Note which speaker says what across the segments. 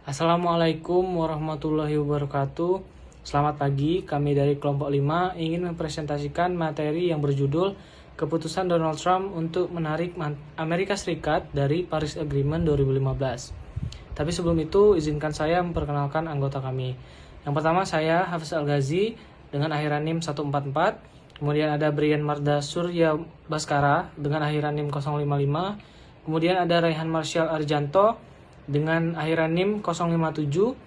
Speaker 1: Assalamualaikum warahmatullahi wabarakatuh. Selamat pagi, kami dari kelompok 5 ingin mempresentasikan materi yang berjudul Keputusan Donald Trump untuk menarik Amerika Serikat dari Paris Agreement 2015. Tapi sebelum itu, izinkan saya memperkenalkan anggota kami. Yang pertama saya Hafiz Al-Ghazi dengan akhiran NIM 144. Kemudian ada Brian Marda Surya Baskara dengan akhiran NIM 055. Kemudian ada Raihan Marshall Arjanto dengan akhiran NIM 057,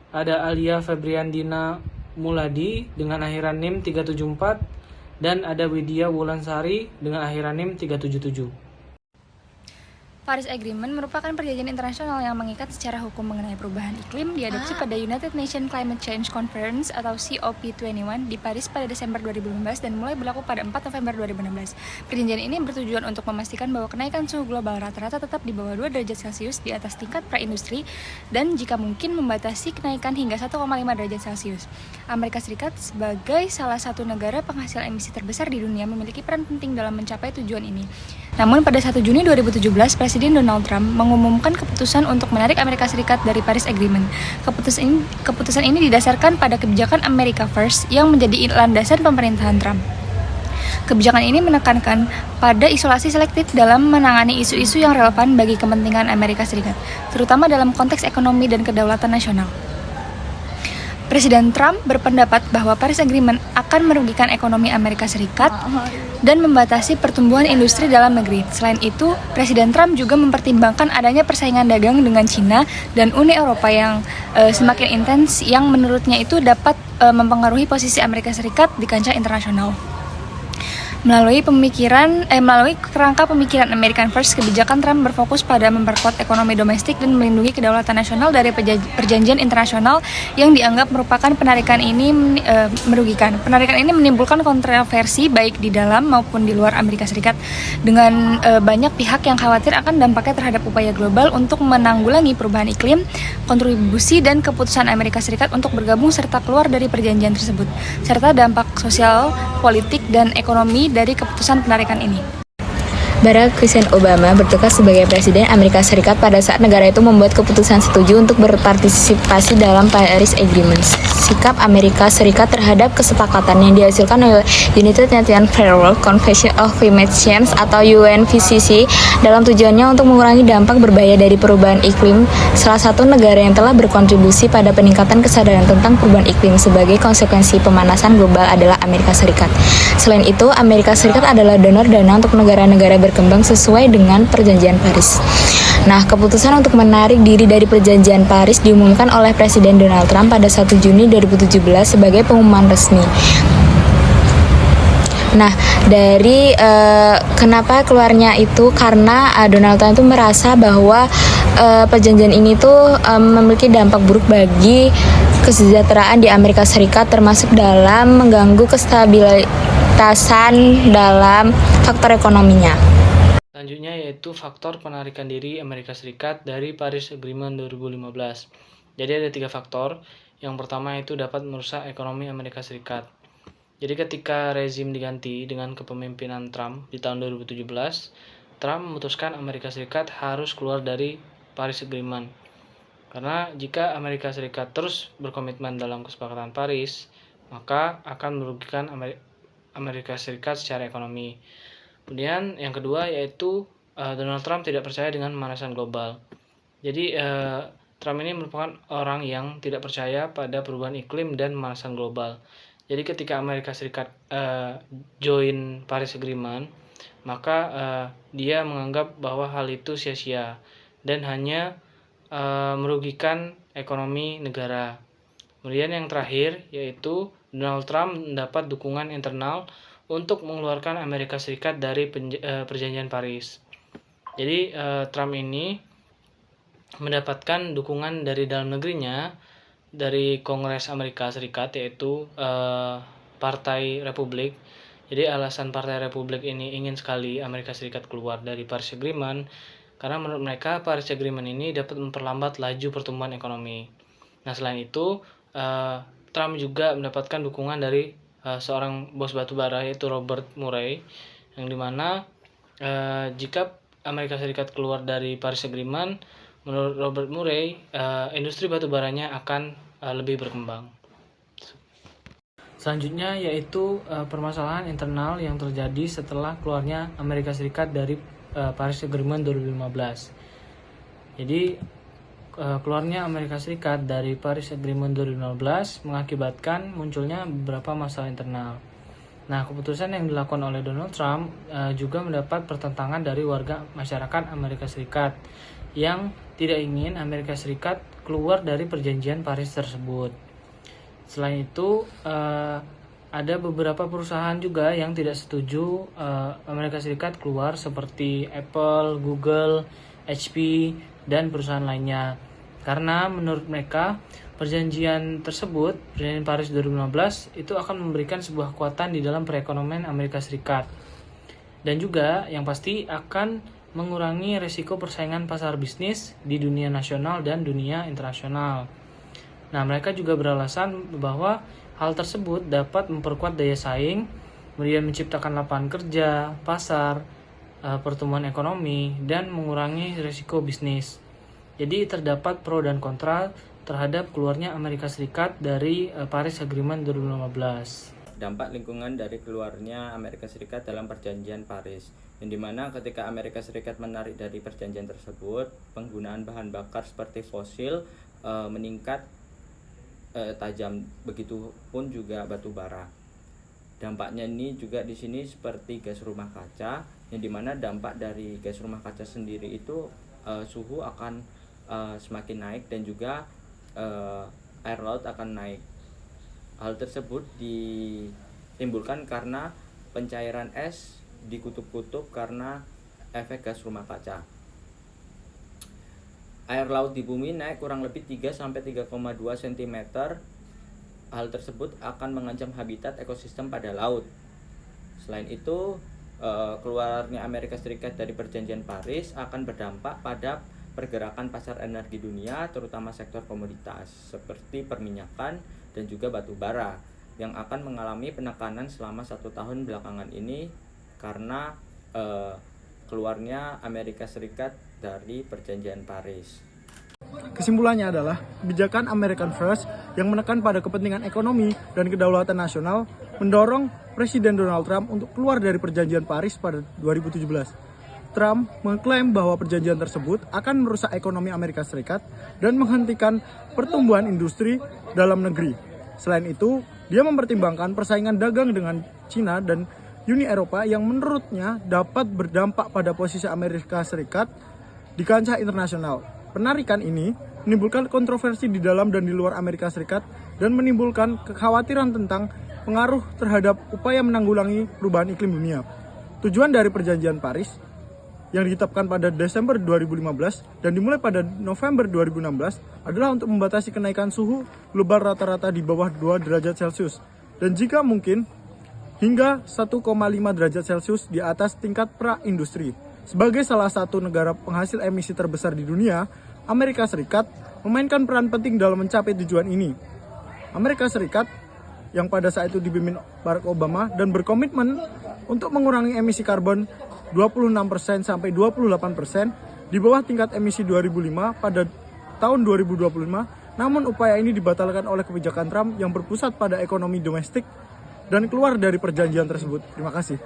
Speaker 1: ada Alia Febriandina Muladi dengan akhiran NIM 374, dan ada Widya Wulansari dengan akhiran NIM 377.
Speaker 2: Paris Agreement merupakan perjanjian internasional yang mengikat secara hukum mengenai perubahan iklim, diadopsi pada United Nations Climate Change Conference atau COP21 di Paris pada Desember 2015 dan mulai berlaku pada 4 November 2016. Perjanjian ini bertujuan untuk memastikan bahwa kenaikan suhu global rata-rata tetap di bawah 2 derajat Celcius di atas tingkat praindustri dan jika mungkin membatasi kenaikan hingga 1,5 derajat Celcius. Amerika Serikat sebagai salah satu negara penghasil emisi terbesar di dunia memiliki peran penting dalam mencapai tujuan ini. Namun pada 1 Juni 2017, Presiden Donald Trump mengumumkan keputusan untuk menarik Amerika Serikat dari Paris Agreement. Keputusan ini didasarkan pada kebijakan America First yang menjadi landasan pemerintahan Trump. Kebijakan ini menekankan pada isolasi selektif dalam menangani isu-isu yang relevan bagi kepentingan Amerika Serikat, terutama dalam konteks ekonomi dan kedaulatan nasional. Presiden Trump berpendapat bahwa Paris Agreement akan merugikan ekonomi Amerika Serikat dan membatasi pertumbuhan industri dalam negeri. Selain itu, Presiden Trump juga mempertimbangkan adanya persaingan dagang dengan China dan Uni Eropa yang semakin intens yang menurutnya itu dapat mempengaruhi posisi Amerika Serikat di kancah internasional. Melalui kerangka pemikiran American First, kebijakan Trump berfokus pada memperkuat ekonomi domestik dan melindungi kedaulatan nasional dari perjanjian internasional yang dianggap merupakan penarikan ini merugikan. Penarikan ini menimbulkan kontroversi baik di dalam maupun di luar Amerika Serikat dengan banyak pihak yang khawatir akan dampaknya terhadap upaya global untuk menanggulangi perubahan iklim, kontribusi dan keputusan Amerika Serikat untuk bergabung serta keluar dari perjanjian tersebut, serta dampak sosial, politik, dan ekonomi dari keputusan penarikan ini.
Speaker 3: Barack Hussein Obama bertugas sebagai Presiden Amerika Serikat pada saat negara itu membuat keputusan setuju untuk berpartisipasi dalam Paris Agreement. Sikap Amerika Serikat terhadap kesepakatan yang dihasilkan oleh United Nations Framework Convention on Climate Change atau UNFCCC dalam tujuannya untuk mengurangi dampak berbahaya dari perubahan iklim. Salah satu negara yang telah berkontribusi pada peningkatan kesadaran tentang perubahan iklim sebagai konsekuensi pemanasan global adalah Amerika Serikat. Selain itu, Amerika Serikat adalah donor dana untuk negara-negara berkembang sesuai dengan Perjanjian Paris. Nah, keputusan untuk menarik diri dari Perjanjian Paris diumumkan oleh Presiden Donald Trump pada 1 Juni 2017 sebagai pengumuman resmi. Nah, dari kenapa keluarnya itu karena Donald Trump itu merasa bahwa perjanjian ini tuh memiliki dampak buruk bagi kesejahteraan di Amerika Serikat, termasuk dalam mengganggu kestabilitasan dalam faktor ekonominya.
Speaker 1: Selanjutnya yaitu faktor penarikan diri Amerika Serikat dari Paris Agreement 2015. Jadi ada 3 faktor. Yang pertama itu dapat merusak ekonomi Amerika Serikat. Jadi ketika rezim diganti dengan kepemimpinan Trump di tahun 2017, Trump memutuskan Amerika Serikat harus keluar dari Paris Agreement. Karena jika Amerika Serikat terus berkomitmen dalam kesepakatan Paris, maka akan merugikan Amerika Serikat secara ekonomi. Kemudian yang kedua yaitu Donald Trump tidak percaya dengan pemanasan global. Jadi Trump ini merupakan orang yang tidak percaya pada perubahan iklim dan pemanasan global. Jadi ketika Amerika Serikat join Paris Agreement, maka dia menganggap bahwa hal itu sia-sia dan hanya merugikan ekonomi negara. Kemudian yang terakhir yaitu Donald Trump mendapat dukungan internal untuk mengeluarkan Amerika Serikat dari Perjanjian Paris. Jadi Trump ini mendapatkan dukungan dari dalam negerinya, dari Kongres Amerika Serikat, yaitu Partai Republik. Jadi alasan Partai Republik ini ingin sekali Amerika Serikat keluar dari Paris Agreement karena menurut mereka Paris Agreement ini dapat memperlambat laju pertumbuhan ekonomi. Nah, selain itu Trump juga mendapatkan dukungan dari seorang bos batubara yaitu Robert Murray, yang dimana jika Amerika Serikat keluar dari Paris Agreement, Menurut Robert Murray, industri batu baranya akan lebih berkembang. Selanjutnya yaitu permasalahan internal yang terjadi setelah keluarnya Amerika Serikat dari Paris Agreement 2015. Jadi keluarnya Amerika Serikat dari Paris Agreement 2015 mengakibatkan munculnya beberapa masalah internal. Nah, keputusan yang dilakukan oleh Donald Trump juga mendapat pertentangan dari warga masyarakat Amerika Serikat yang tidak ingin Amerika Serikat keluar dari perjanjian Paris tersebut. Selain itu, ada beberapa perusahaan juga yang tidak setuju Amerika Serikat keluar seperti Apple, Google, HP, dan perusahaan lainnya. Karena menurut mereka, perjanjian tersebut, perjanjian Paris 2015, itu akan memberikan sebuah kekuatan di dalam perekonomian Amerika Serikat. Dan juga yang pasti akan mengurangi resiko persaingan pasar bisnis di dunia nasional dan dunia internasional. Nah, mereka juga beralasan bahwa hal tersebut dapat memperkuat daya saing, kemudian menciptakan lapangan kerja, pasar, pertumbuhan ekonomi, dan mengurangi risiko bisnis. Jadi terdapat pro dan kontra terhadap keluarnya Amerika Serikat dari Paris Agreement 2015.
Speaker 4: Dampak lingkungan dari keluarnya Amerika Serikat dalam perjanjian Paris, yang dimana ketika Amerika Serikat menarik dari perjanjian tersebut, penggunaan bahan bakar seperti fosil meningkat tajam, begitu pun juga batu bara. Dampaknya ini juga di sini seperti gas rumah kaca, yang dimana dampak dari gas rumah kaca sendiri itu suhu akan semakin naik dan juga air laut akan naik. Hal tersebut ditimbulkan karena pencairan es di kutub-kutub karena efek gas rumah kaca. Air laut di bumi naik kurang lebih 3-3,2 cm. Hal tersebut akan mengancam habitat ekosistem pada laut. Selain itu, keluarnya Amerika Serikat dari perjanjian Paris akan berdampak pada pergerakan pasar energi dunia, terutama sektor komoditas seperti perminyakan dan juga batu bara, yang akan mengalami penekanan selama 1 tahun belakangan ini karena keluarnya Amerika Serikat dari perjanjian Paris.
Speaker 5: Kesimpulannya adalah kebijakan American First yang menekan pada kepentingan ekonomi dan kedaulatan nasional mendorong Presiden Donald Trump untuk keluar dari perjanjian Paris pada 2017. Trump mengklaim bahwa perjanjian tersebut akan merusak ekonomi Amerika Serikat dan menghentikan pertumbuhan industri dalam negeri. Selain itu, dia mempertimbangkan persaingan dagang dengan China dan Uni Eropa yang menurutnya dapat berdampak pada posisi Amerika Serikat di kancah internasional. Penarikan ini menimbulkan kontroversi di dalam dan di luar Amerika Serikat dan menimbulkan kekhawatiran tentang pengaruh terhadap upaya menanggulangi perubahan iklim dunia. Tujuan dari perjanjian Paris yang ditetapkan pada Desember 2015 dan dimulai pada November 2016 adalah untuk membatasi kenaikan suhu global rata-rata di bawah 2 derajat Celcius dan jika mungkin hingga 1,5 derajat Celcius di atas tingkat pra-industri. Sebagai salah satu negara penghasil emisi terbesar di dunia, Amerika Serikat memainkan peran penting dalam mencapai tujuan ini. Amerika Serikat yang pada saat itu dipimpin Barack Obama dan berkomitmen untuk mengurangi emisi karbon 26% sampai 28% di bawah tingkat emisi 2005 pada tahun 2025. Namun upaya ini dibatalkan oleh kebijakan Trump yang berpusat pada ekonomi domestik dan keluar dari perjanjian tersebut. Terima kasih.